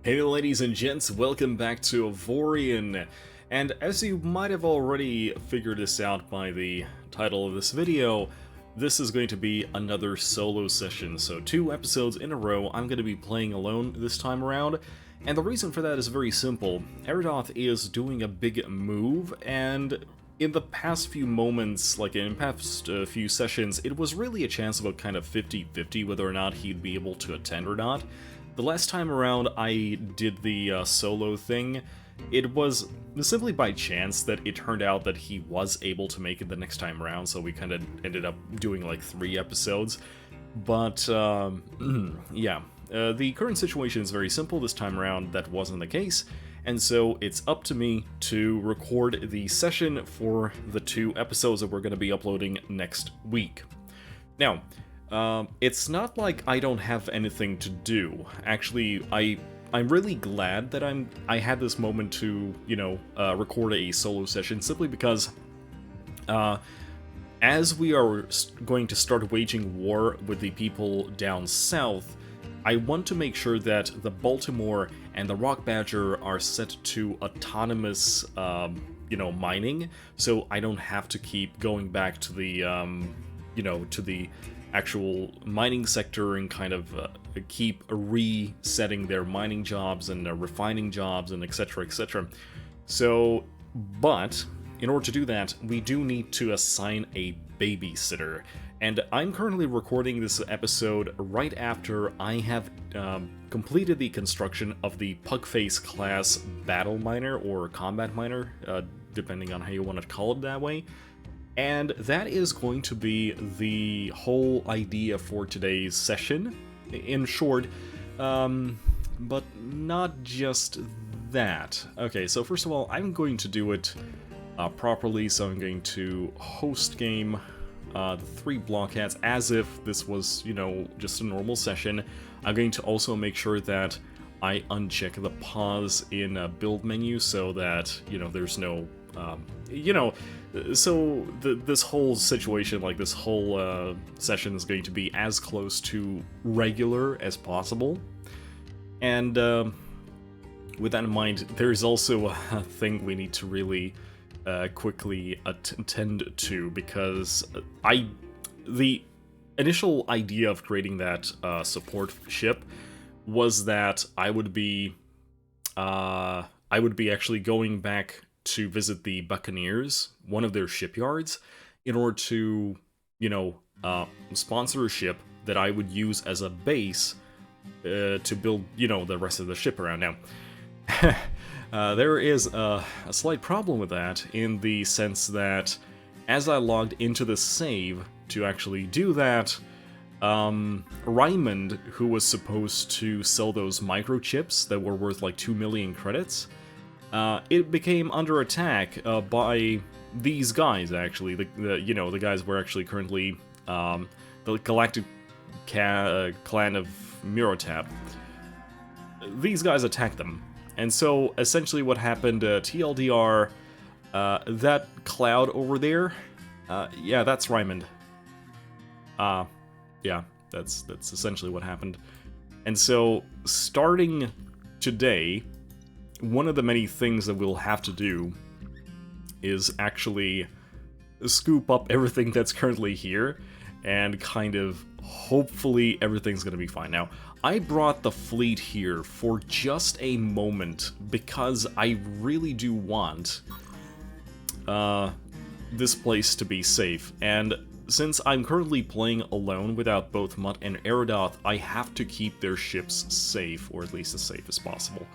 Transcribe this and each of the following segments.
Hey ladies and gents, welcome back to Avorion, and as you might have already figured this out by the title of this video, this is going to be another solo session, so 2 episodes in a row I'm going to be playing alone this time around, and the reason for that is very simple. Aerodoth is doing a big move, and in the past few moments, like in past few sessions, it was really a chance of a kind of 50-50 whether or not he'd be able to attend or not. The last time around I did the solo thing, it was simply by chance that it turned out that he was able to make it the next time around, so we kind of ended up doing like 3 episodes. But, yeah, the current situation is very simple. This time around that wasn't the case, and so it's up to me to record the session for the 2 episodes that we're going to be uploading next week. Now, it's not like I don't have anything to do. Actually, I'm really glad that I had this moment to, record a solo session, simply because, as we are going to start waging war with the people down south, I want to make sure that the Baltimore and the Rock Badger are set to autonomous, mining, so I don't have to keep going back to the, to the actual mining sector and kind of keep resetting their mining jobs and refining jobs and etc, etc. So, but in order to do that, we do need to assign a babysitter. And I'm currently recording this episode right after I have completed the construction of the Pugface class battle miner, or combat miner, depending on how you want to call it that way. And that is going to be the whole idea for today's session, in short, but not just that. Okay, so first of all, I'm going to do it properly, so I'm going to host game the 3 blockheads as if this was, just a normal session. I'm going to also make sure that I uncheck the pause in a build menu so that, there's no, so this whole situation, like this whole session, is going to be as close to regular as possible. And with that in mind, there's also a thing we need to really quickly attend to, because the initial idea of creating that support ship was that I would be actually going back to visit the Buccaneers, one of their shipyards, in order to, sponsor a ship that I would use as a base to build, the rest of the ship around. Now, there is a slight problem with that, in the sense that as I logged into the save to actually do that, Raymond, who was supposed to sell those microchips that were worth like 2 million credits, it became under attack by these guys, actually. The guys were actually currently the Galactic clan of Mirotap. These guys attacked them. And so, essentially what happened, TLDR, that cloud over there, yeah, that's Raymond. Yeah, that's essentially what happened. And so, starting today, one of the many things that we'll have to do is actually scoop up everything that's currently here, and kind of hopefully everything's gonna be fine. Now, I brought the fleet here for just a moment because I really do want this place to be safe, and since I'm currently playing alone without both Mutt and Aerodoth, I have to keep their ships safe, or at least as safe as possible.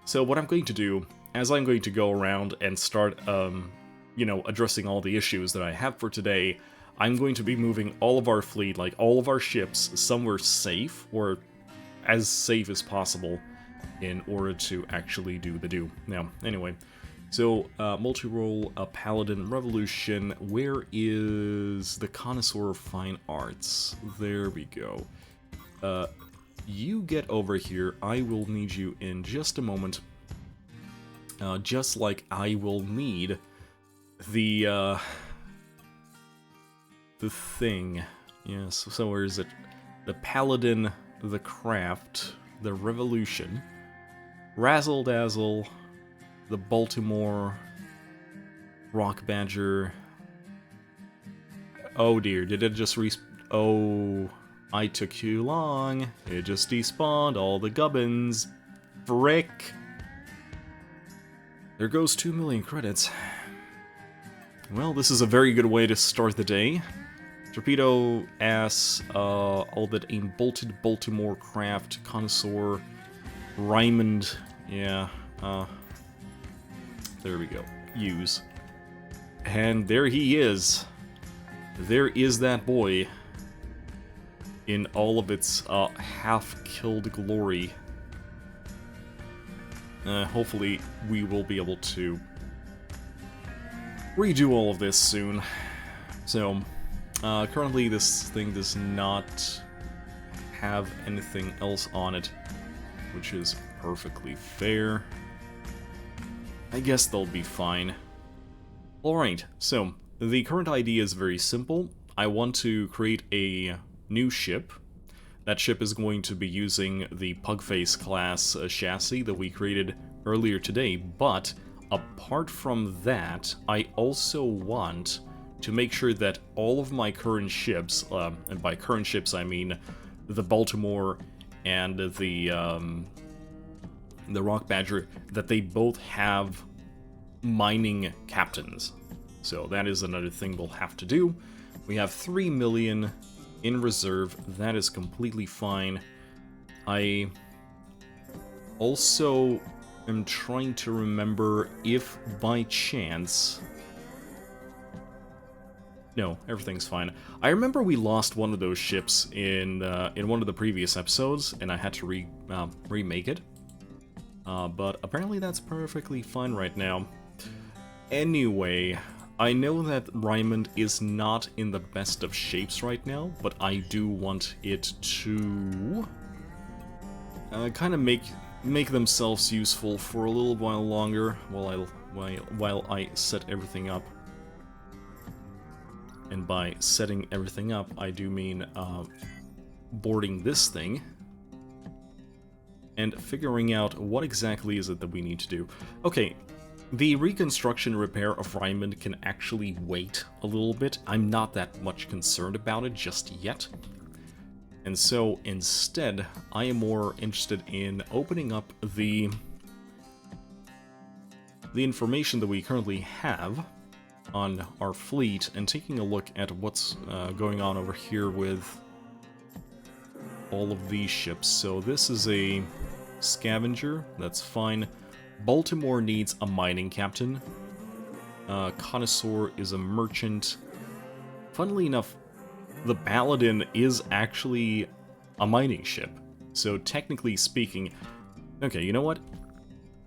So what I'm going to do, as I'm going to go around and start, addressing all the issues that I have for today, I'm going to be moving all of our fleet, like all of our ships, somewhere safe, or as safe as possible, in order to actually do the do. Now, anyway, so, multi-role, Paladin Revolution, where is the Connoisseur of Fine Arts? There we go. You get over here, I will need you in just a moment. Just like I will need the thing. Yes, so where is it? The Paladin, the Craft, the Revolution. Razzle Dazzle, the Baltimore, Rock Badger. Oh dear, did it just Oh, I took too long. It just despawned all the gubbins. Frick. There goes 2 million credits. Well, this is a very good way to start the day. Torpedo, Ass, all that aim bolted, Baltimore, Craft, Connoisseur, Raymond, yeah, there we go, use. And there he is. There is that boy in all of its half-killed glory. Hopefully we will be able to redo all of this soon. So, currently this thing does not have anything else on it, which is perfectly fair. I guess they'll be fine. Alright, so the current idea is very simple. I want to create a new ship. That ship is going to be using the Pugface class chassis that we created earlier today, but apart from that, I also want to make sure that all of my current ships, and by current ships I mean the Baltimore and the Rock Badger, that they both have mining captains. So that is another thing we'll have to do. We have 3 million in reserve. That is completely fine. I also am trying to remember if by chance... No, everything's fine. I remember we lost one of those ships in one of the previous episodes, and I had to remake it. But apparently that's perfectly fine right now. Anyway, I know that Raymond is not in the best of shapes right now, but I do want it to kind of make themselves useful for a little while longer while I set everything up. And by setting everything up, I do mean boarding this thing and figuring out what exactly is it that we need to do. Okay, the reconstruction repair of Raymond can actually wait a little bit. I'm not that much concerned about it just yet. And so instead, I am more interested in opening up the information that we currently have on our fleet and taking a look at what's going on over here with all of these ships. So this is a scavenger, that's fine. Baltimore needs a mining captain. Connoisseur is a merchant. Funnily enough, the Paladin is actually a mining ship. So technically speaking... Okay, you know what?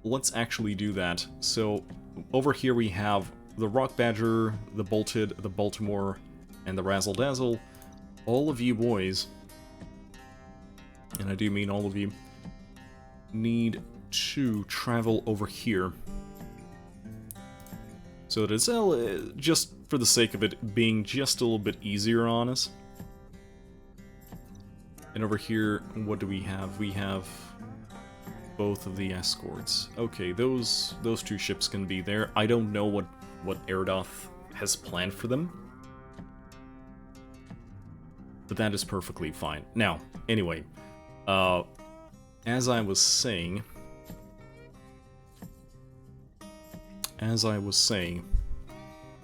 Let's actually do that. So over here we have the Rock Badger, the Bolted, the Baltimore, and the Razzle Dazzle. All of you boys, and I do mean all of you, need to travel over here. So that it's just for the sake of it being just a little bit easier on us. And over here, what do we have? We have both of the escorts. Okay, those two ships can be there. I don't know what Aerodoth has planned for them, but that is perfectly fine. Now, anyway, as I was saying,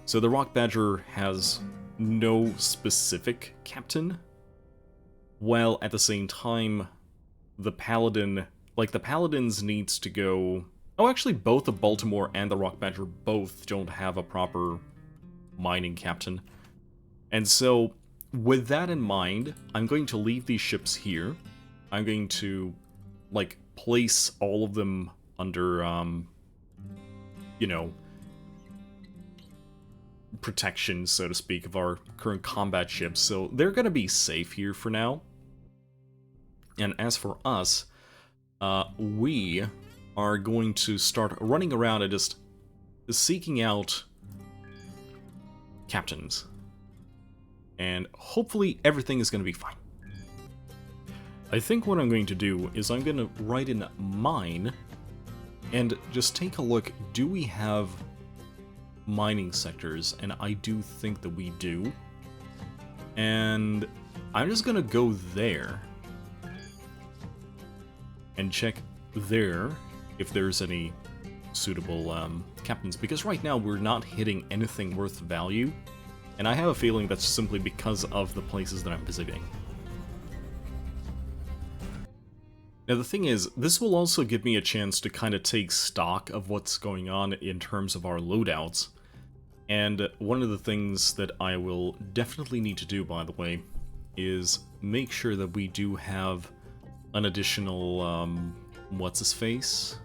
so the Rock Badger has no specific captain, while at the same time, the Paladin, like the Paladins needs to go... Oh, actually, both the Baltimore and the Rock Badger both don't have a proper mining captain. And so, with that in mind, I'm going to leave these ships here. I'm going to, like, place all of them under, you know, protection, so to speak, of our current combat ships. So they're going to be safe here for now. And as for us, we are going to start running around and just seeking out captains. And hopefully everything is going to be fine. I think what I'm going to do is I'm going to write in mine And just take a look, do we have mining sectors? And I do think that we do. And I'm just gonna go there and check there if there's any suitable captains, because right now we're not hitting anything worth value, and I have a feeling that's simply because of the places that I'm visiting. Now the thing is, this will also give me a chance to kind of take stock of what's going on in terms of our loadouts, and one of the things that I will definitely need to do, by the way, is make sure that we do have an additional, what's-his-face?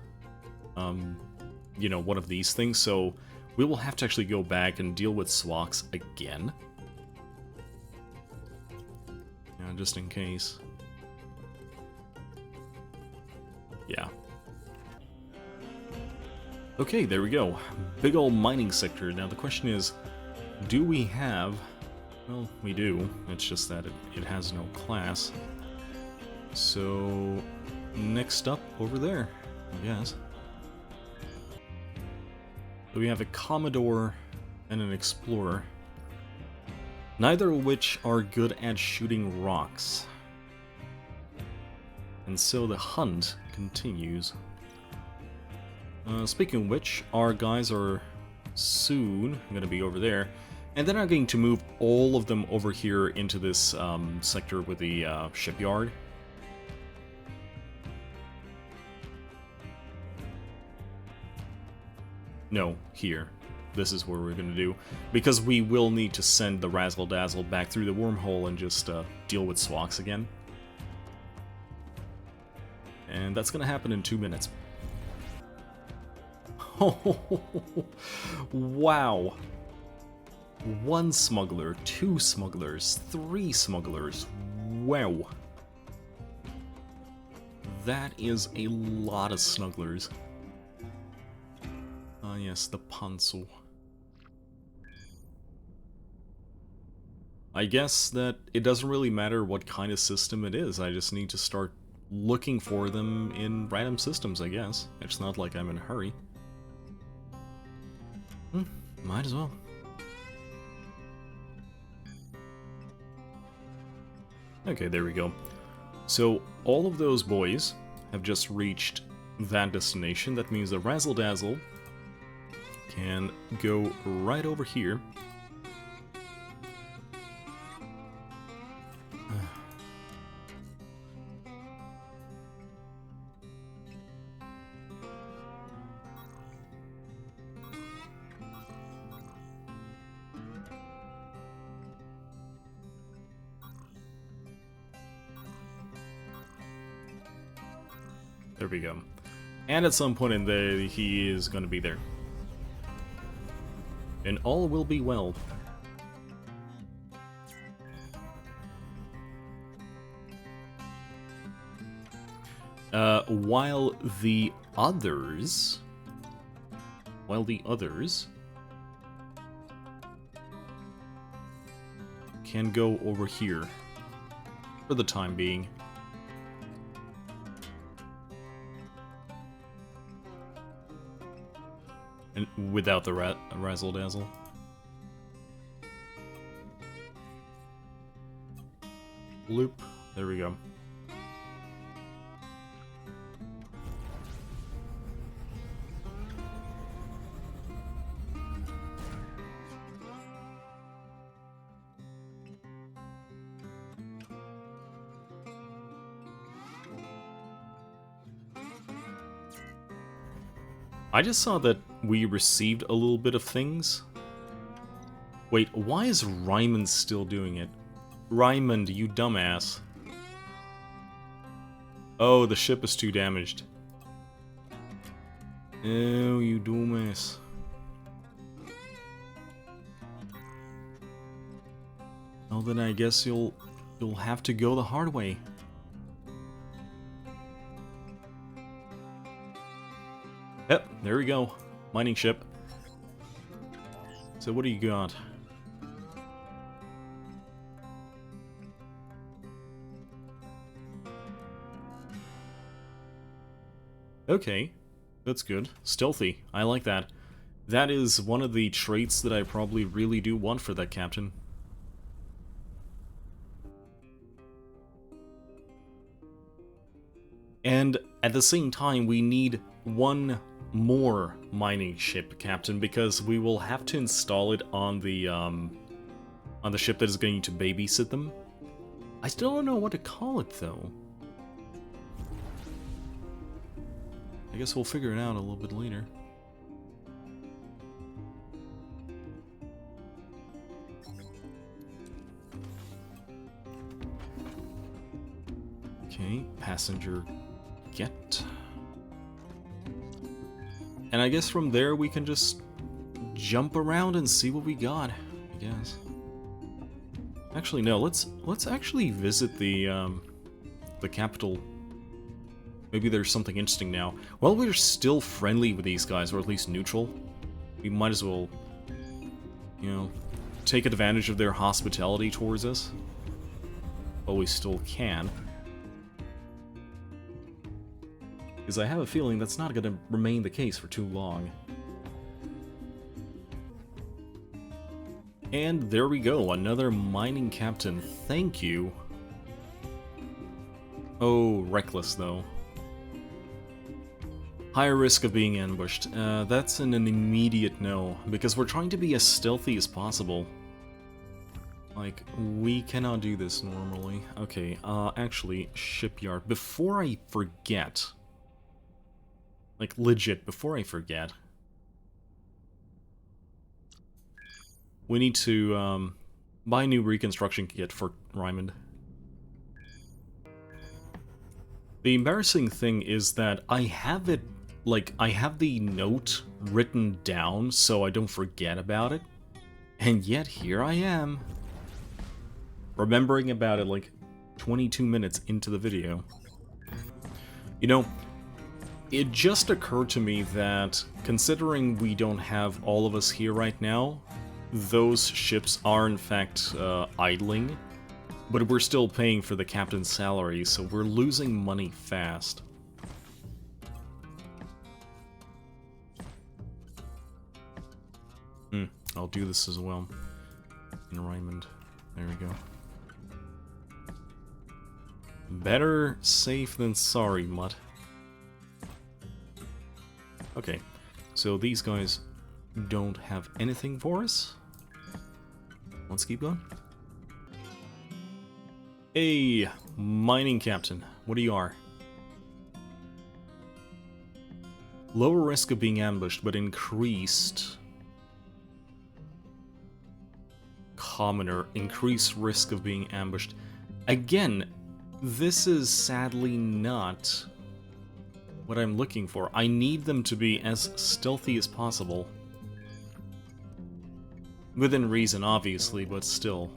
You know, one of these things, so we will have to actually go back and deal with Swax again. Yeah, just in case. Yeah. Okay, there we go. Big ol' mining sector. Now the question is, do we have... Well, we do. It's just that it has no class. So, next up, over there, I guess. So we have a Commodore and an Explorer, neither of which are good at shooting rocks. And so the hunt continues. Speaking of which, our guys are soon going to be over there, and then I'm going to move all of them over here into this sector with the shipyard. No, here. This is where we're going to do, because we will need to send the Razzle Dazzle back through the wormhole and just deal with Swax again. And that's going to happen in 2 minutes. Oh, wow. 1 smuggler, 2 smugglers, 3 smugglers. Wow. That is a lot of snugglers. Ah, yes, the Panzo. I guess that it doesn't really matter what kind of system it is, I just need to start looking for them in random systems, I guess. It's not like I'm in a hurry. Might as well. Okay, there we go. So, all of those boys have just reached that destination. That means the Razzle Dazzle can go right over here. There we go. And at some point in there, he is going to be there. And all will be well. While the others can go over here for the time being. And without the Razzle Dazzle. Loop. There we go. I just saw that we received a little bit of things. Wait, why is Raymond still doing it? Raymond, you dumbass. Oh, the ship is too damaged. Oh, you dumbass. Well, then I guess you'll have to go the hard way. Yep, there we go. Mining ship. So what do you got? Okay. That's good. Stealthy. I like that. That is one of the traits that I probably really do want for that captain. And at the same time, we need one more mining ship, Captain, because we will have to install it on the ship that is going to babysit them. I still don't know what to call it, though. I guess we'll figure it out a little bit later. Okay, passenger get. And I guess from there we can just jump around and see what we got, I guess. Actually, no, let's actually visit the capital. Maybe there's something interesting now. Well, we're still friendly with these guys, or at least neutral. We might as well, you know, take advantage of their hospitality towards us. Well, we still can. Because I have a feeling that's not going to remain the case for too long. And there we go, another mining captain. Thank you. Oh, reckless though. Higher risk of being ambushed. That's an immediate no, because we're trying to be as stealthy as possible. Like, we cannot do this normally. Okay, actually, shipyard. Before I forget... Like, legit, before I forget... We need to, buy a new reconstruction kit for Raymond. The embarrassing thing is that I have it, like, I have the note written down so I don't forget about it. And yet, here I am. Remembering about it, like, 22 minutes into the video. You know, it just occurred to me that, considering we don't have all of us here right now, those ships are in fact idling, but we're still paying for the captain's salary, so we're losing money fast. I'll do this as well. In Raymond. There we go. Better safe than sorry, Mutt. Okay, so these guys don't have anything for us. Let's keep going. Hey, mining captain, what do you are? Lower risk of being ambushed, but increased. Commoner, increased risk of being ambushed. Again, this is sadly not what I'm looking for. I need them to be as stealthy as possible. Within reason, obviously, but still.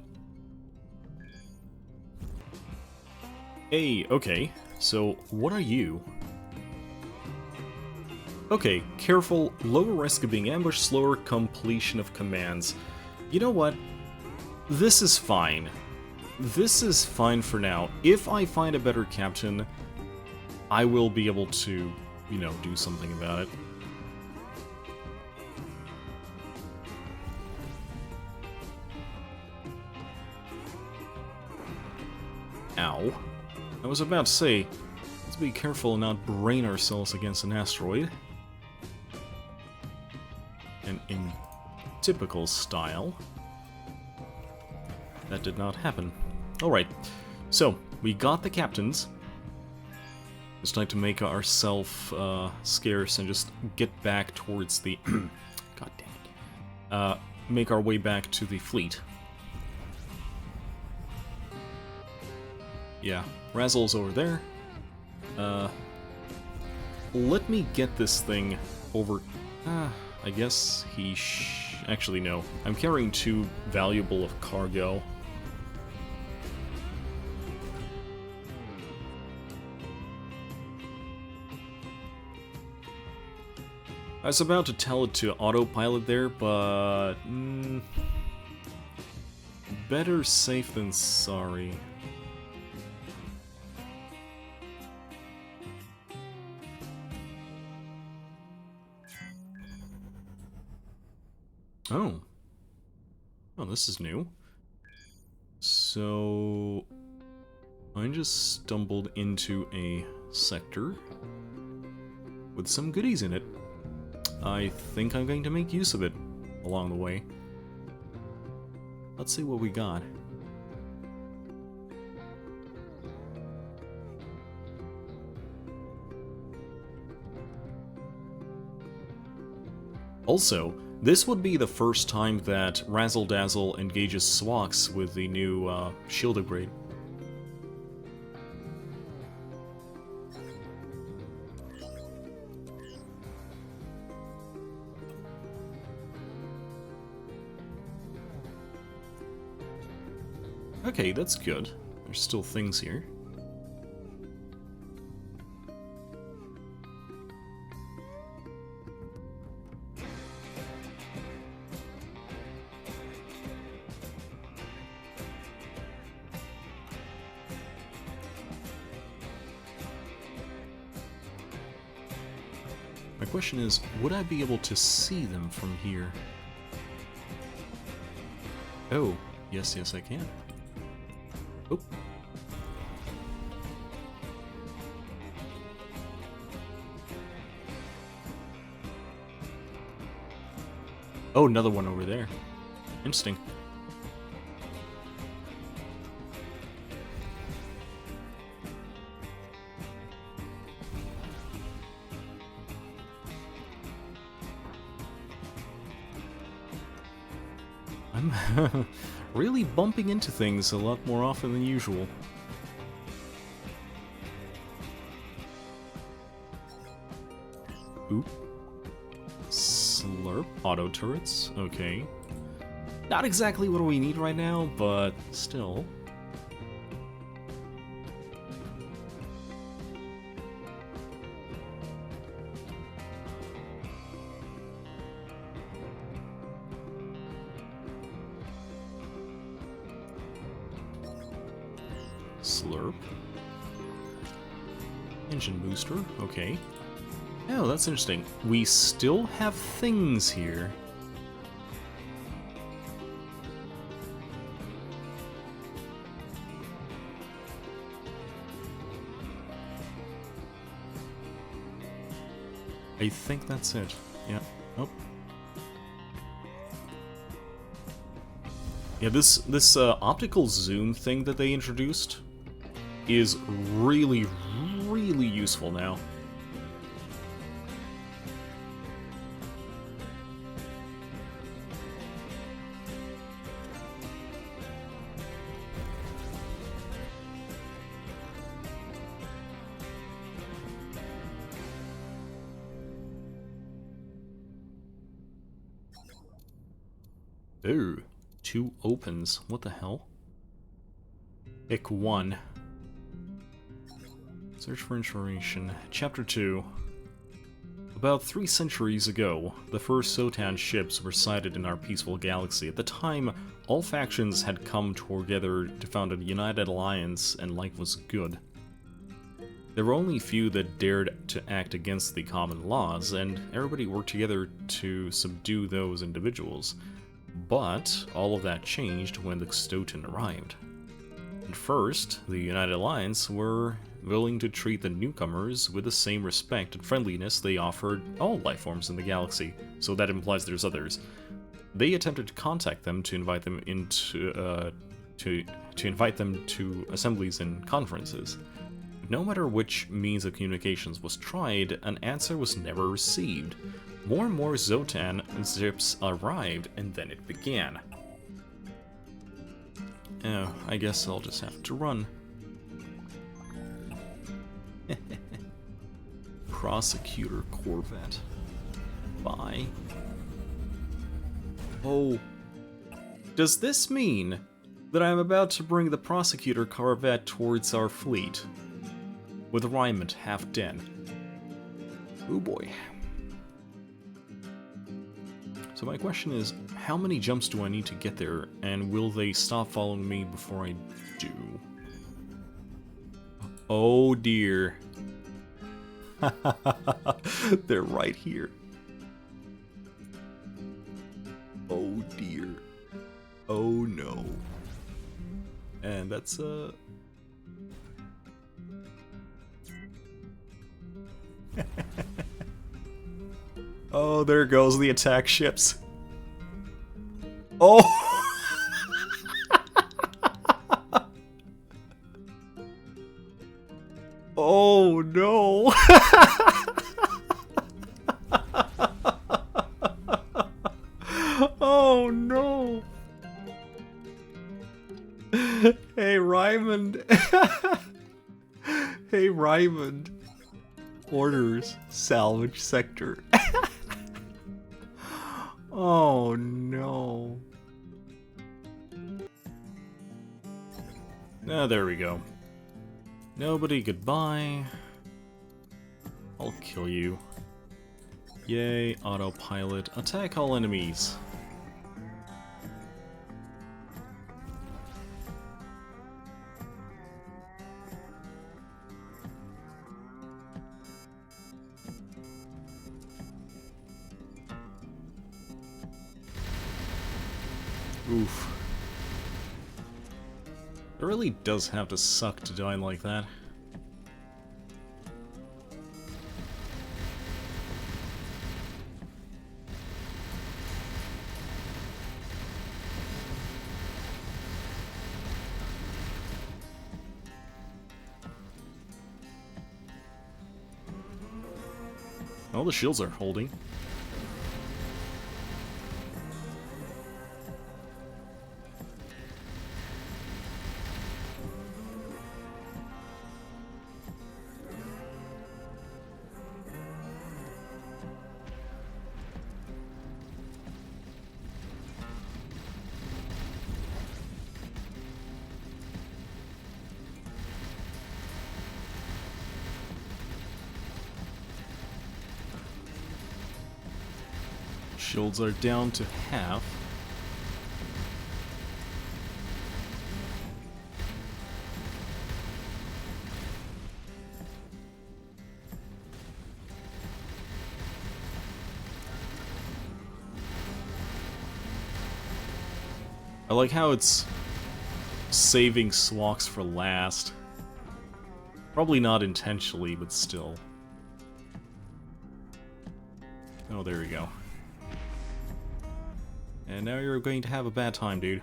Hey, okay. So, what are you? Okay, careful, lower risk of being ambushed, slower completion of commands. You know what? This is fine. This is fine for now. If I find a better captain, I will be able to, you know, do something about it. Ow. I was about to say, let's be careful and not brain ourselves against an asteroid. And in typical style, that did not happen. Alright, so, we got the captains. It's time to make ourselves scarce and just get back towards the... God damn it. Make our way back to the fleet. Yeah, Razzle's over there. Let me get this thing over... I guess he actually, no. I'm carrying too valuable of cargo. I was about to tell it to autopilot there, but... better safe than sorry. Oh. Oh, this is new. So... I just stumbled into a sector with some goodies in it. I think I'm going to make use of it along the way. Let's see what we got. Also, this would be the first time that Razzle Dazzle engages Swax with the new shield upgrade. Okay, that's good. There's still things here. My question is, would I be able to see them from here? Oh, yes, yes I can. Oh. Oh, another one over there. Interesting. I'm really bumping into things a lot more often than usual. Oop. Slurp. Auto turrets. Okay. Not exactly what we need right now, but still. Slurp. Engine booster, okay. Oh, that's interesting. We still have things here. I think that's it. Yeah. Oh. Yeah, this optical zoom thing that they introduced is really, really useful now. Ooh, 2 opens. What the hell? Pick 1. Search for information. Chapter 2. About 3 centuries ago, the first Sotan ships were sighted in our peaceful galaxy. At the time, all factions had come together to found a united alliance, and life was good. There were only a few that dared to act against the common laws, and everybody worked together to subdue those individuals. But all of that changed when the Stotan arrived. At first, the United Alliance were willing to treat the newcomers with the same respect and friendliness they offered all life forms in the galaxy, so that implies there's others. They attempted to contact them to invite them into to invite them to assemblies and conferences. No matter which means of communications was tried, an answer was never received. More and more Zotan ships arrived, and then it began. Oh, I guess I'll just have to run. Prosecutor Corvette. Bye. Oh. Does this mean that I'm about to bring the Prosecutor Corvette towards our fleet? With Ryment half dead. Oh boy. So my question is, how many jumps do I need to get there, and will they stop following me before I do? Oh dear. They're right here. Oh And that's oh, there goes the attack ships. Oh! Oh no! Oh no! Hey Raymond! Hey Raymond! Orders salvage sector. Oh no. Ah, there we go. Nobody, goodbye. I'll kill you. Yay, autopilot. Attack all enemies. Oof. It really does have to suck to die like that. All the shields are holding. Shields are down to half. I like how it's saving swaks for last. Probably not intentionally, but still. Oh, there we go. And now you're going to have a bad time, dude.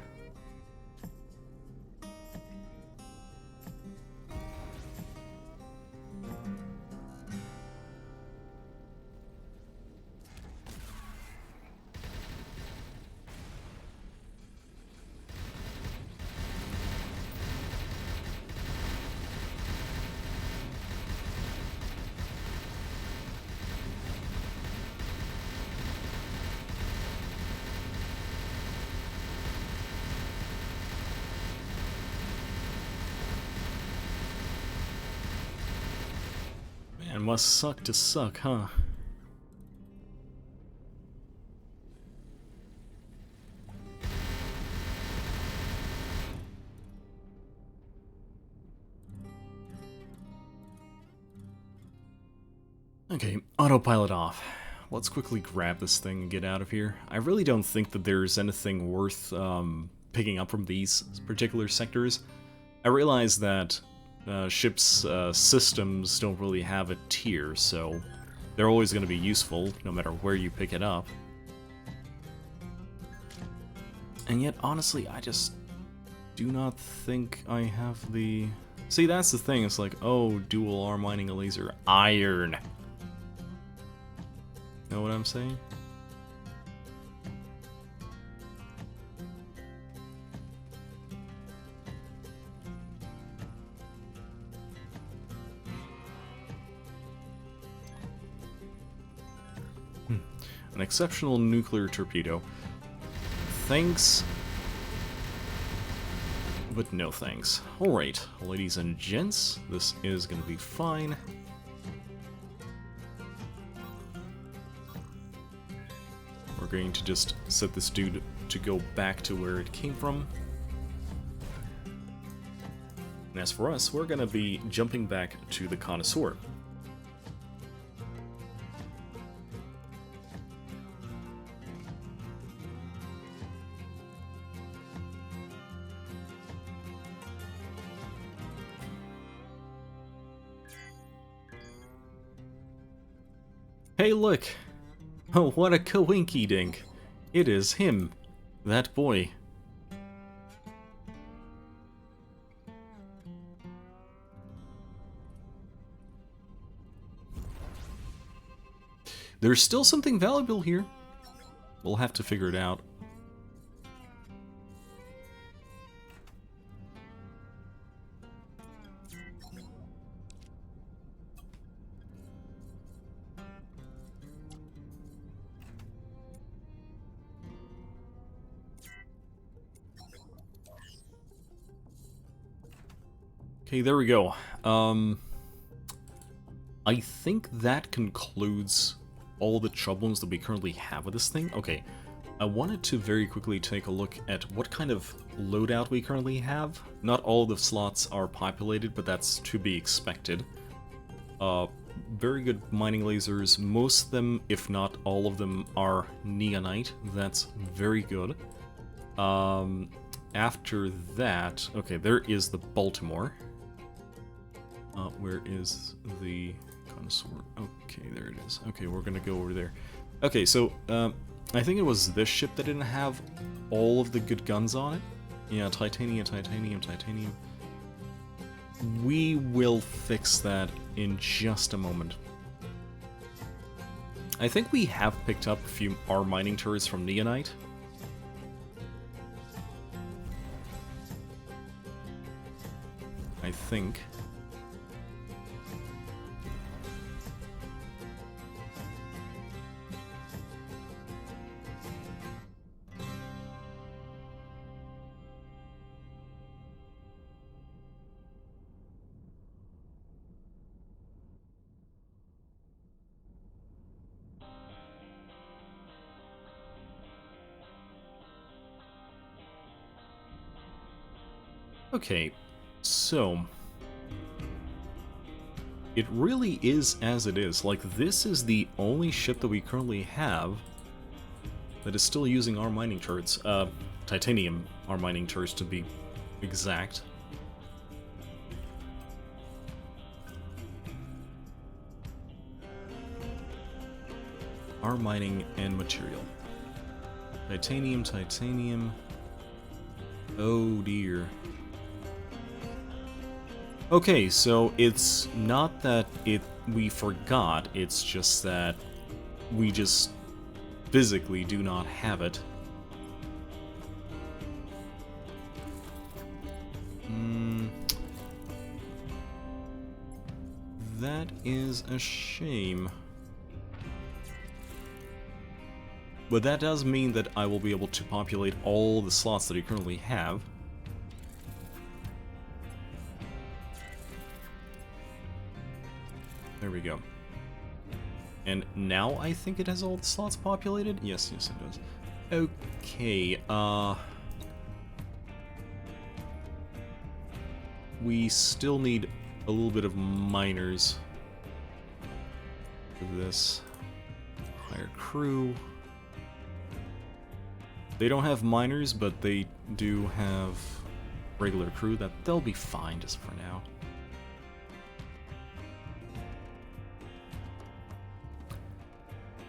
Man, must suck to suck, huh? Okay, autopilot off. Let's quickly grab this thing and get out of here. I really don't think that there's anything worth picking up from these particular sectors. I realize that ships' systems don't really have a tier, so they're always going to be useful, no matter where you pick it up. And yet, honestly, I just do not think I have the... See, that's the thing, it's like, oh, dual arm mining a laser iron. Know what I'm saying? An exceptional nuclear torpedo. Thanks, but no thanks. Alright, ladies and gents, this is gonna be fine. We're going to just set this dude to go back to where it came from. And as for us, we're gonna be jumping back to the Connoisseur. Hey, look! Oh, what a coinky dink! It is him, that boy. There's still something valuable here. We'll have to figure it out. Okay, there we go. I think that concludes all the troubles that we currently have with this thing. Okay, I wanted to very quickly take a look at what kind of loadout we currently have. Not all the slots are populated, but that's to be expected. Very good mining lasers. Most of them, if not all of them, are neonite. That's very good. After that, okay, there is the Baltimore. Where is the connoisseur? Okay, there it is. Okay, we're gonna go over there. Okay, so, I think it was this ship that didn't have all of the good guns on it. Yeah, titanium, titanium, titanium. We will fix that in just a moment. I think we have picked up a few arm mining turrets from neonite. I think. Okay, so it really is as it is. Like, this is the only ship that we currently have that is still using our mining turrets. Titanium our mining turrets to be exact. Our mining and material. Titanium, titanium. Oh dear. Okay, so it's not that we forgot, it's just that we just physically do not have it. That is a shame. But that does mean that I will be able to populate all the slots that I currently have. There we go. And now I think it has all the slots populated? Yes, yes it does. Okay, we still need a little bit of miners for this. Hire crew. They don't have miners, but they do have regular crew. That they'll be fine just for now.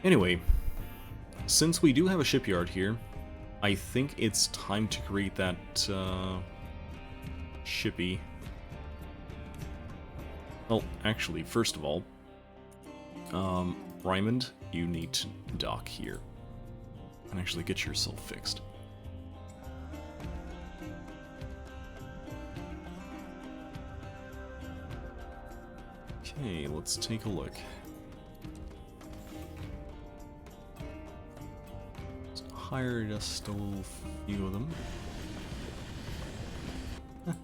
Anyway, since we do have a shipyard here, I think it's time to create that shippy. Well, actually, first of all, Raymond, you need to dock here and actually get yourself fixed. Okay, let's take a look. Let's hire just a few of them.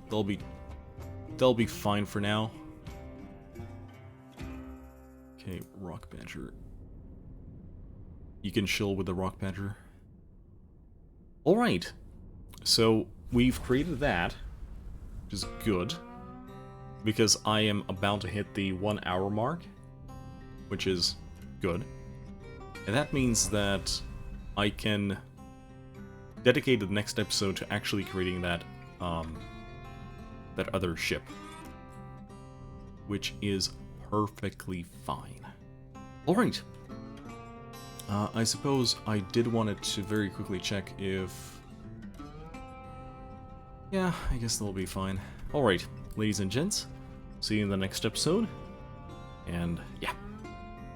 They'll be fine for now. Okay, Rock Badger. You can chill with the Rock Badger. Alright, so we've created that, which is good, because I am about to hit the 1 hour mark, which is good. And that means that I can dedicate the next episode to actually creating that, that other ship, which is perfectly fine. Alright, I suppose I did want to very quickly check if... Yeah, I guess they'll be fine. Alright, ladies and gents, see you in the next episode, and yeah.